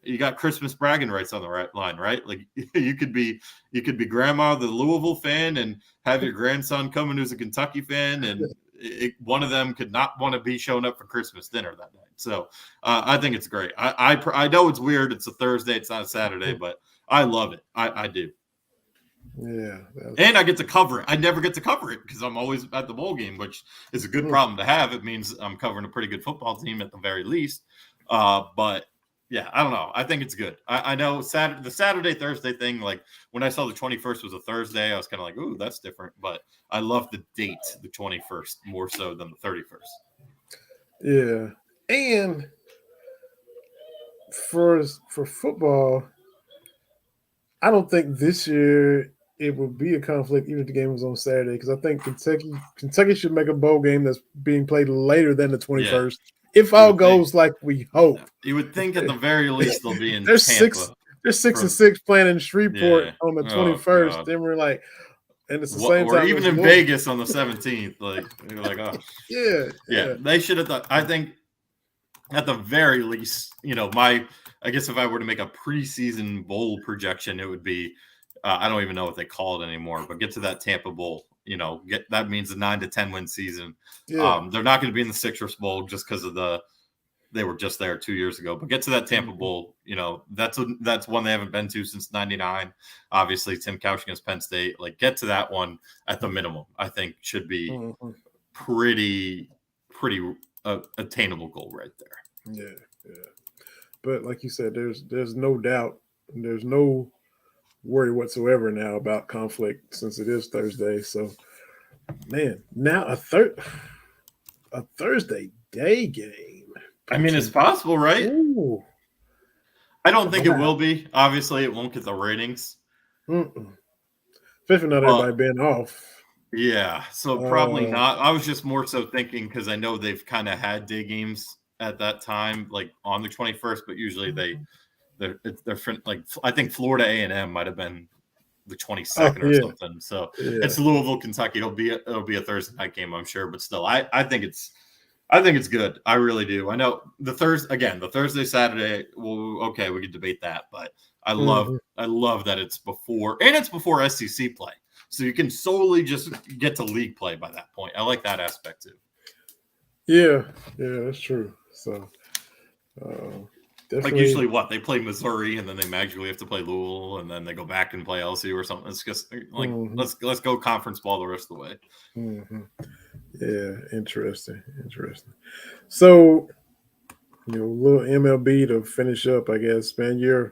you got Christmas bragging rights on the right line, right? Like, you could be grandma, the Louisville fan, and have your grandson coming who's a Kentucky fan, and one of them could not want to be showing up for Christmas dinner that night. So I think it's great. I know it's weird. It's a Thursday. It's not a Saturday, but I love it. I do. Yeah. And I get to cover it. I never get to cover it because I'm always at the bowl game, which is a good problem to have. It means I'm covering a pretty good football team at the very least. But yeah, I don't know. I think it's good. I know the Saturday, Thursday thing, like when I saw the 21st was a Thursday, I was kind of like, ooh, that's different. But I love the date, the 21st, more so than the 31st. Yeah. And for football, I don't think this year it would be a conflict even if the game was on Saturday, because I think Kentucky should make a bowl game that's being played later than the 21st. Yeah. If all goes like we hope. You would think at the very least they'll be in there's Tampa. There's 6 and 6 playing in Shreveport on the 21st. Then we're like, and it's the same time. Or even in Vegas on the 17th. Like, you're like, oh. Yeah. They should have I think at the very least, I guess if I were to make a preseason bowl projection, it would be, I don't even know what they call it anymore, but get to that Tampa Bowl. That means a 9 to 10 win season. Yeah. They're not going to be in the Citrus Bowl just because of they were just there 2 years ago. But get to that Tampa Bowl. That's one they haven't been to since '99. Obviously, Tim Couch against Penn State. Like, get to that one at the minimum. I think should be pretty attainable goal right there. Yeah. But like you said, there's no doubt. There's no worry whatsoever now about conflict since it is Thursday. So, man, now a Thursday day game. I mean, it's possible, right? Ooh. I don't think it will be. Obviously, it won't get the ratings. Especially not everybody being off. Yeah, so probably not. I was just more so thinking because I know they've kind of had day games at that time, like on the 21st, but usually they're like, I think Florida A&M might have been the 22nd or something. So it's Louisville, Kentucky. It'll be a Thursday night game, I'm sure, but still, I think it's good. I really do. I know the Thursday, Saturday. Well, okay, we could debate that, but I love that it's before SEC play, so you can solely just get to league play by that point. I like that aspect too. Yeah, that's true. So, like usually they play Missouri and then they magically have to play Louisville and then they go back and play LSU or something. It's just like let's go conference ball the rest of the way. Yeah, interesting. So, a little MLB to finish up, I guess, man. A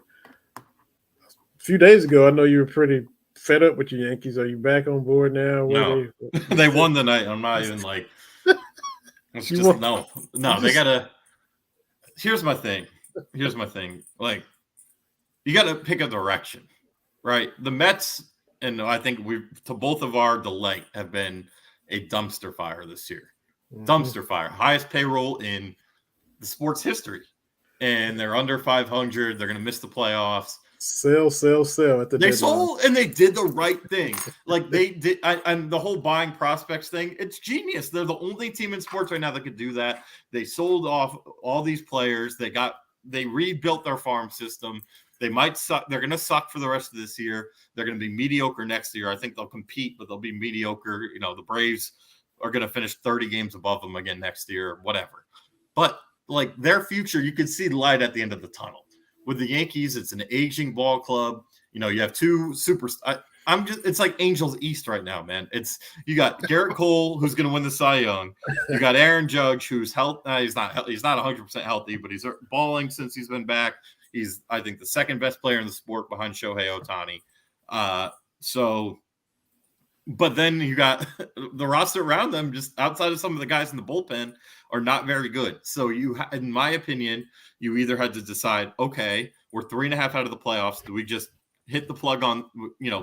few days ago, I know you were pretty fed up with your Yankees. Are you back on board now? No, they won the night. I'm not even like. It's just no. They gotta. Here's my thing. Like, you got to pick a direction, right? The Mets, and I think to both of our delight, have been a dumpster fire this year. Dumpster fire, highest payroll in the sports history, and they're under 500. They're going to miss the playoffs. Sell at the They sold, and they did the right thing. Like they did, and the whole buying prospects thing, it's genius. They're the only team in sports right now that could do that. They sold off all these players. They rebuilt their farm system. They might suck. They're going to suck for the rest of this year. They're going to be mediocre next year. I think they'll compete, but they'll be mediocre. The Braves are going to finish 30 games above them again next year, whatever. But like their future, you can see the light at the end of the tunnel. With the Yankees, it's an aging ball club. You have two it's like Angels East right now, man. You got Garrett Cole, who's going to win the Cy Young. You got Aaron Judge, who's healthy. He's not 100% healthy, but he's balling since he's been back. He's, I think, the second best player in the sport behind Shohei Ohtani. But then you got the roster around them, just outside of some of the guys in the bullpen, are not very good. So in my opinion, you either had to decide, okay, we're 3.5 out of the playoffs. Do we just hit the plug on,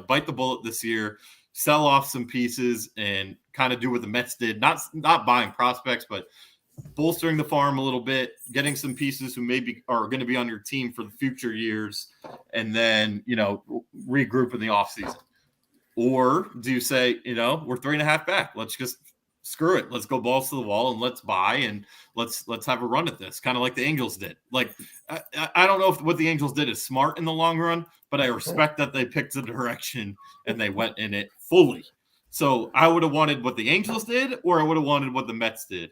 bite the bullet this year, sell off some pieces, and kind of do what the Mets did? Not buying prospects, but bolstering the farm a little bit, getting some pieces who maybe are going to be on your team for the future years, and then, regroup in the offseason. Or do you say, we're 3.5 back. Let's just screw it. Let's go balls to the wall and let's buy and let's have a run at this, kind of like the Angels did. Like, I don't know if what the Angels did is smart in the long run, but I respect that they picked the direction and they went in it fully. So I would have wanted what the Angels did, or I would have wanted what the Mets did.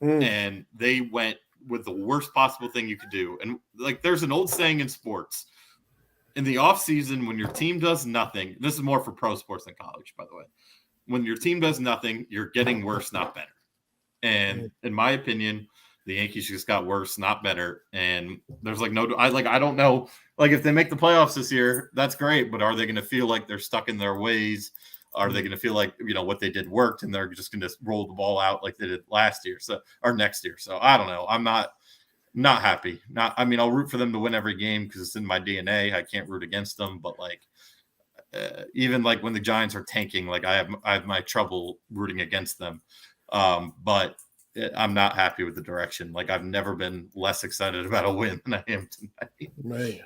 And they went with the worst possible thing you could do. And like, there's an old saying in sports, in the off season, when your team does nothing, this is more for pro sports than college, by the way. When your team does nothing, you're getting worse, not better. And in my opinion, the Yankees just got worse, not better. And there's like I don't know. Like, if they make the playoffs this year, that's great. But are they going to feel like they're stuck in their ways? Are they going to feel like, what they did worked and they're just going to roll the ball out like they did last year? Or next year. So I don't know. I'm not happy. I'll root for them to win every game because it's in my DNA. I can't root against them. But like, even like when the Giants are tanking, like I have my trouble rooting against them. But I'm not happy with the direction. Like, I've never been less excited about a win than I am tonight. Man.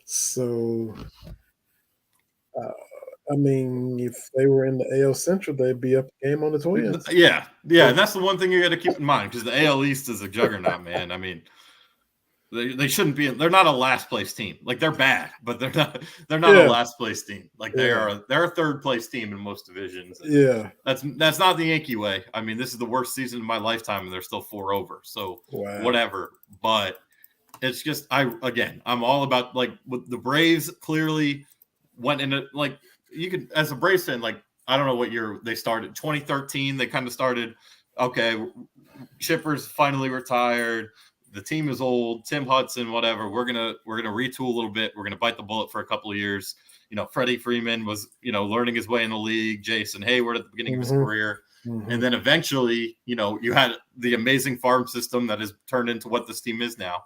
So, if they were in the AL Central, they'd be up a game on the Twins. Yeah. And that's the one thing you got to keep in mind, because the AL East is a juggernaut, man. They shouldn't be. They're not a last place team. Like, they're bad, but they're not a last place team. Like, they're a third place team in most divisions. That's not the Yankee way. This is the worst season of my lifetime, and they're still 4 over. So whatever. But it's just I'm all about, like, with the Braves clearly went into, like, you could, as a Braves fan, like, I don't know what year they started. 2013, they kind of started. Okay, Chipper's finally retired. The team is old. Tim Hudson, whatever. We're gonna retool a little bit. We're gonna bite the bullet for a couple of years. Freddie Freeman was learning his way in the league. Jason Hayward at the beginning of his career, and then eventually you had the amazing farm system that has turned into what this team is now.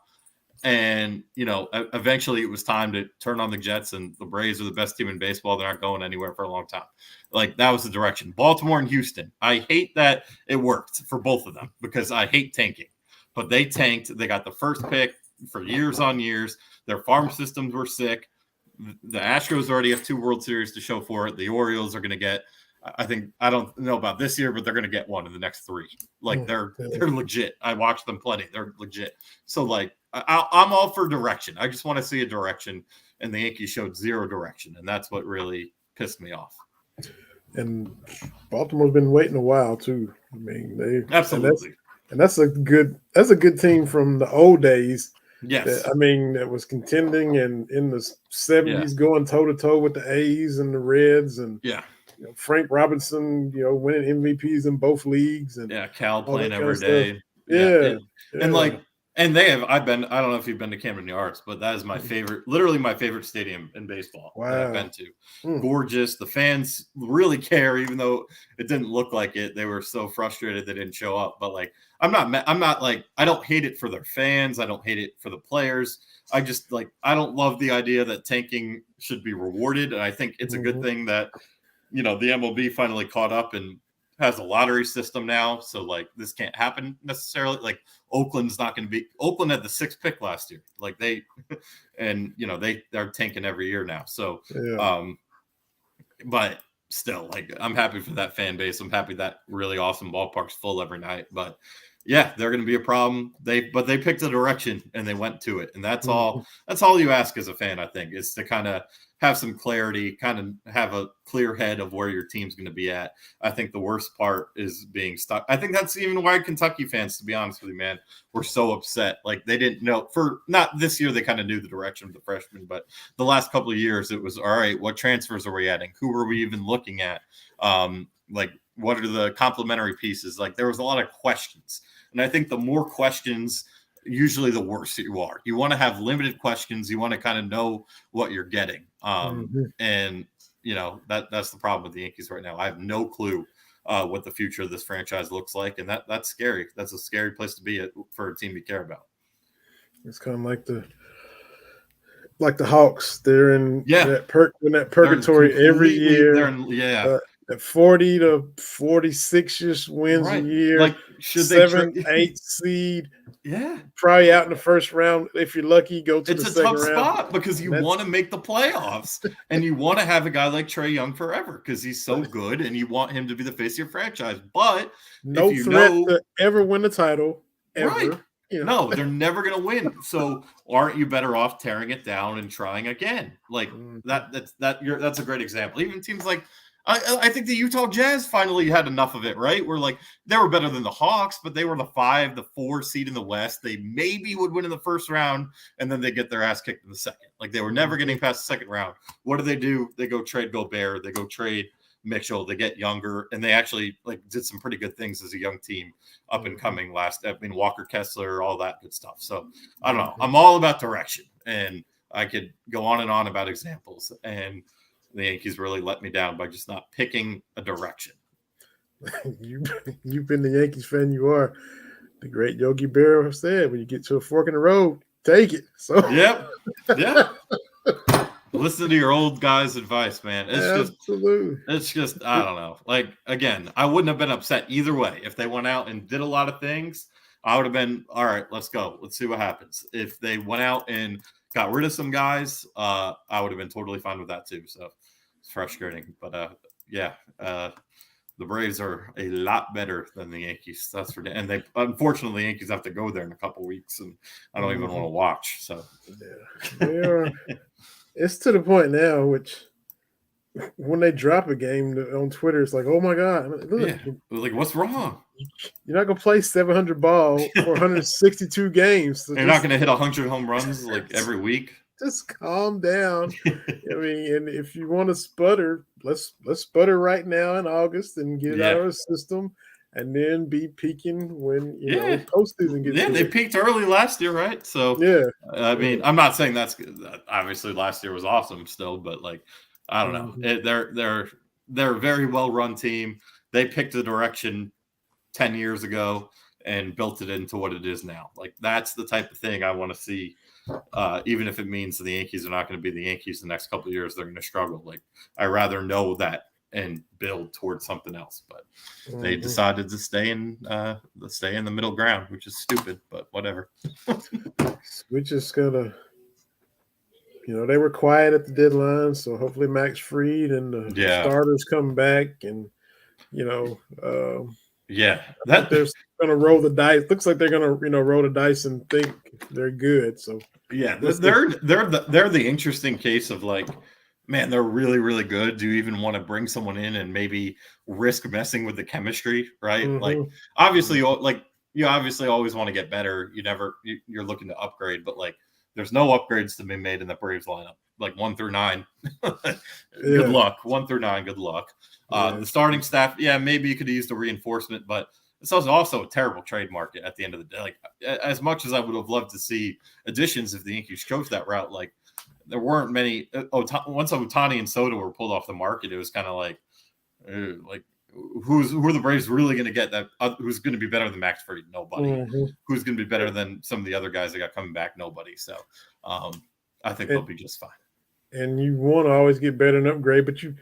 And eventually it was time to turn on the Jets, and the Braves are the best team in baseball. They're not going anywhere for a long time. Like, that was the direction. Baltimore and Houston. I hate that it worked for both of them because I hate tanking. But they tanked. They got the first pick for years on years. Their farm systems were sick. The Astros already have 2 World Series to show for it. The Orioles are going to get, I don't know about this year, but they're going to get one in the next 3. Like, they're legit. I watched them plenty. They're legit. So, like, I'm all for direction. I just want to see a direction, and the Yankees showed 0 direction, and that's what really pissed me off. And Baltimore's been waiting a while too. They absolutely. And that's a good team from the old days. Yes. That was contending and in the 70s, going toe-to-toe with the A's and the Reds. And Frank Robinson, winning MVPs in both leagues. And Cal playing every day. And like, and they have, I don't know if you've been to Camden Yards, but that is my favorite, literally my favorite stadium in baseball that I've been to. Gorgeous. The fans really care, even though it didn't look like it. They were so frustrated they didn't show up. But like, I'm not like, I don't hate it for their fans. I don't hate it for the players. I just like, I don't love the idea that tanking should be rewarded. And I think it's a good thing that, the MLB finally caught up and has a lottery system now. So like, this can't happen necessarily. Like, Oakland had the 6th pick last year. Like, they're tanking every year now. So, but still, like, I'm happy for that fan base. I'm happy that really awesome ballpark's full every night. But yeah, they're going to be a problem. They picked a direction and they went to it. And that's all you ask as a fan, I think, is to kind of have some clarity, kind of have a clear head of where your team's going to be at. I think the worst part is being stuck. I think that's even why Kentucky fans, to be honest with you, man, were so upset. Like, they didn't know, for not this year, they kind of knew the direction of the freshmen, but the last couple of years, it was, all right, what transfers are we adding? Who are we even looking at? Like, what are the complementary pieces? Like, there was a lot of questions. And I think the more questions, usually the worse you are. You want to have limited questions. You want to kind of know what you're getting. And, that's the problem with the Yankees right now. I have no clue what the future of this franchise looks like. And that's scary. That's a scary place to be for a team you care about. It's kind of like the Hawks. They're in that purgatory every year. At 40 to 46 wins a year, like, should 7, 8 seed, probably out in the first round. If you're lucky, go to the second round. It's a tough spot because you want to make the playoffs and you want to have a guy like Trae Young forever because he's so good and you want him to be the face of your franchise. But no threat to ever win the title, ever. Right. No, they're never going to win. So aren't you better off tearing it down and trying again? Like that's a great example. Even teams like, I think the Utah Jazz finally had enough of it, right? We're like, they were better than the Hawks, but they were the 4 seed in the West. They maybe would win in the first round, and then they get their ass kicked in the second. Like, they were never getting past the second round. What do? They go trade Gobert. They go trade Mitchell. They get younger, and they actually did some pretty good things as a young team up and coming Walker Kessler, all that good stuff. So I don't know. I'm all about direction, and I could go on and on about examples, and the Yankees really let me down by just not picking a direction. You've been the Yankees fan you are. The great Yogi Berra said, when you get to a fork in the road, take it. So yeah. Listen to your old guy's advice, man. It's just I don't know. Like, again, I wouldn't have been upset either way. If they went out and did a lot of things, I would have been, all right, let's go. Let's see what happens. If they went out and got rid of some guys, I would have been totally fine with that too. So it's frustrating. But the Braves are a lot better than the Yankees. That's for and they unfortunately the Yankees have to go there in a couple of weeks, and I don't even want to watch. So yeah, it's to the point now, which when they drop a game on Twitter, it's like, oh my god, like what's wrong? You're not gonna play 700 ball for 162 games. So you're not gonna hit 100 home runs like every week. Just calm down. I mean, and if you want to sputter, let's sputter right now in August and get it out of our system, and then be peaking when postseason gets. Yeah, they peaked early last year, right? So I mean, I'm not saying that's good. Obviously last year was awesome still, but I don't know. They're a very well run team. They picked a direction 10 years ago and built it into what it is now. Like, that's the type of thing I want to see. Even if it means the Yankees are not going to be the Yankees the next couple of years, they're going to struggle. Like, I rather know that and build towards something else. But they decided to stay in the middle ground, which is stupid, but whatever. We're just gonna, they were quiet at the deadline, so hopefully Max Fried and the starters come back, and that they're going to roll the dice. Looks like they're going to roll the dice and think they're good. So they're the interesting case of man, they're really, really good. Do you even want to bring someone in and maybe risk messing with the chemistry, right? Like, obviously, you obviously always want to get better. You're looking to upgrade, but there's no upgrades to be made in the Braves lineup. 1 through 9, good luck. 1 through 9, good luck. The starting staff, maybe you could have used a reinforcement, but it's also a terrible trade market at the end of the day. As much as I would have loved to see additions if the Yankees chose that route, there weren't many. Once Ohtani and Soto were pulled off the market, it was kind of who are the Braves really going to get that? Who's going to be better than Max Fried? Nobody. Who's going to be better than some of the other guys that got coming back? Nobody. So I think they'll be just fine. And you want to always get better and upgrade, but you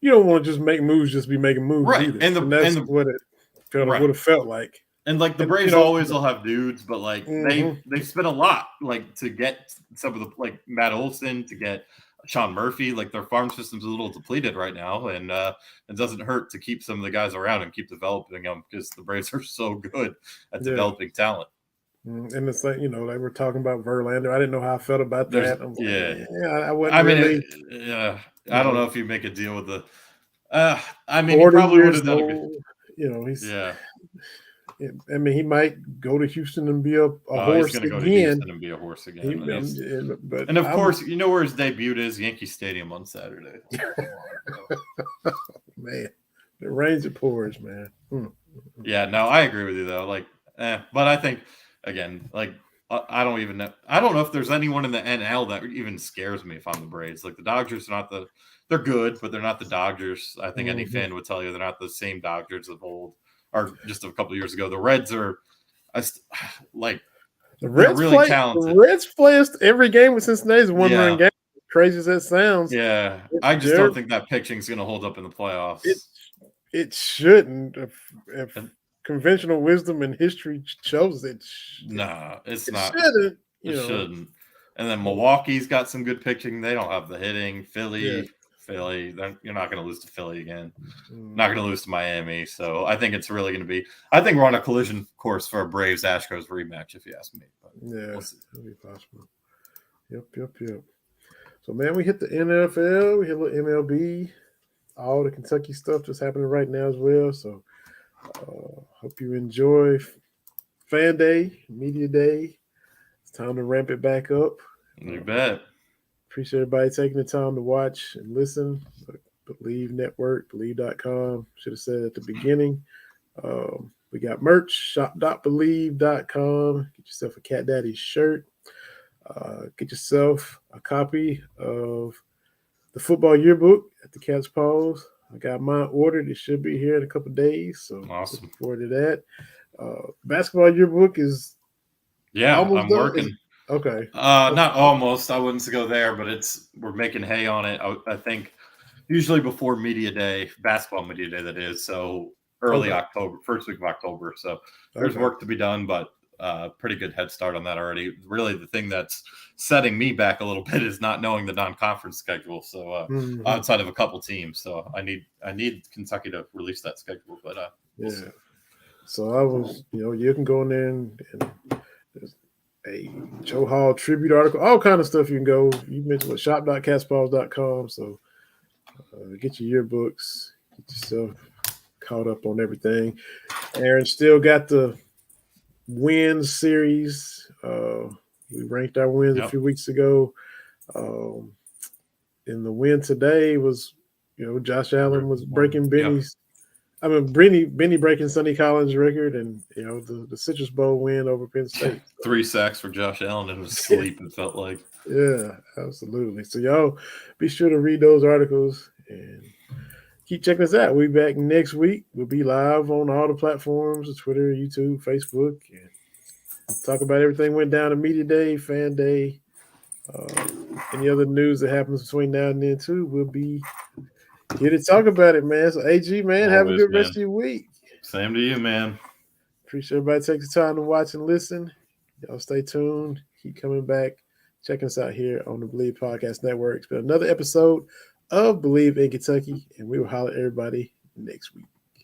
don't want to just make moves, just be making moves, right? Either. And that's what it would have felt like. And the Braves always will have dudes, but they spent a lot to get some of the Matt Olson, to get Sean Murphy. Their farm system's a little depleted right now, and it doesn't hurt to keep some of the guys around and keep developing them, because the Braves are so good at developing talent. And it's they were talking about Verlander. I didn't know how I felt about that. I wasn't. I don't know if you make a deal with the. He probably would have done it. He's. I mean, he might go to Houston and be a horse he's gonna again. Go to Houston and be a horse again. And of course, you know where his debut is? Yankee Stadium on Saturday. Man, it rains, it pours, man. Yeah, no, I agree with you though. But I think again, I don't even know. I don't know if there's anyone in the NL that even scares me if I'm the Braves. The Dodgers are not they're good, but they're not the Dodgers. I think any fan would tell you they're not the same Dodgers of old, or just a couple of years ago. The Reds are the Reds really talented. The Reds play us every game with Cincinnati's one-run game. Crazy as that sounds. Yeah, I just don't think that pitching is going to hold up in the playoffs. It shouldn't. If conventional wisdom and history shows it. No, it's not. Shouldn't. It shouldn't. And then Milwaukee's got some good pitching. They don't have the hitting. Philly. You're not going to lose to Philly again. Not going to lose to Miami. So I think it's really going to be. I think we're on a collision course for a Braves Astros rematch, if you ask me. But we'll that'd be possible. Yep. So man, we hit the NFL. We hit a little MLB. all the Kentucky stuff that's happening right now as well. So hope you enjoy Fan Day, Media Day. It's time to ramp it back up. You bet. Appreciate everybody taking the time to watch and listen. Believe Network, Believe.com. Should have said at the beginning. We got merch, shop.believe.com. Get yourself a Cat Daddy shirt. Get yourself a copy of the football yearbook at the Cat's Paws. I got mine ordered. It should be here in a couple of days. So awesome. Looking forward to that. Basketball yearbook is almost I'm done. working. Okay. Not almost. I wouldn't go there, but we're making hay on it. I think usually before media day, basketball media day, that is. So early October, first week of October. So there's work to be done, but pretty good head start on that already. Really, the thing that's setting me back a little bit is not knowing the non-conference schedule. So outside of a couple teams, so I need Kentucky to release that schedule. But we'll see. So I was, you can go in there and there's a Joe Hall tribute article, all kind of stuff. You can go. You mentioned what shop.catspaws.com. So get your yearbooks, get yourself caught up on everything. Aaron still got the wins series. We ranked our wins a few weeks ago. And the win today was, Josh Allen was breaking Benny's. I mean, Benny breaking Sonny Collins' record, and the Citrus Bowl win over Penn State. 3 sacks for Josh Allen in his sleep. It felt like. Yeah, absolutely. So y'all be sure to read those articles and keep checking us out. We'll be back next week. We'll be live on all the platforms: Twitter, YouTube, Facebook, and talk about everything went down to Media Day, Fan Day, any other news that happens between now and then too. We'll be here to talk about it, man. So, AG, man, have a good rest of your week. Same to you, man. Appreciate everybody taking the time to watch and listen. Y'all stay tuned. Keep coming back. Check us out here on the Believe Podcast Network. It's been another episode of Believe in Kentucky, and we will holler at everybody next week.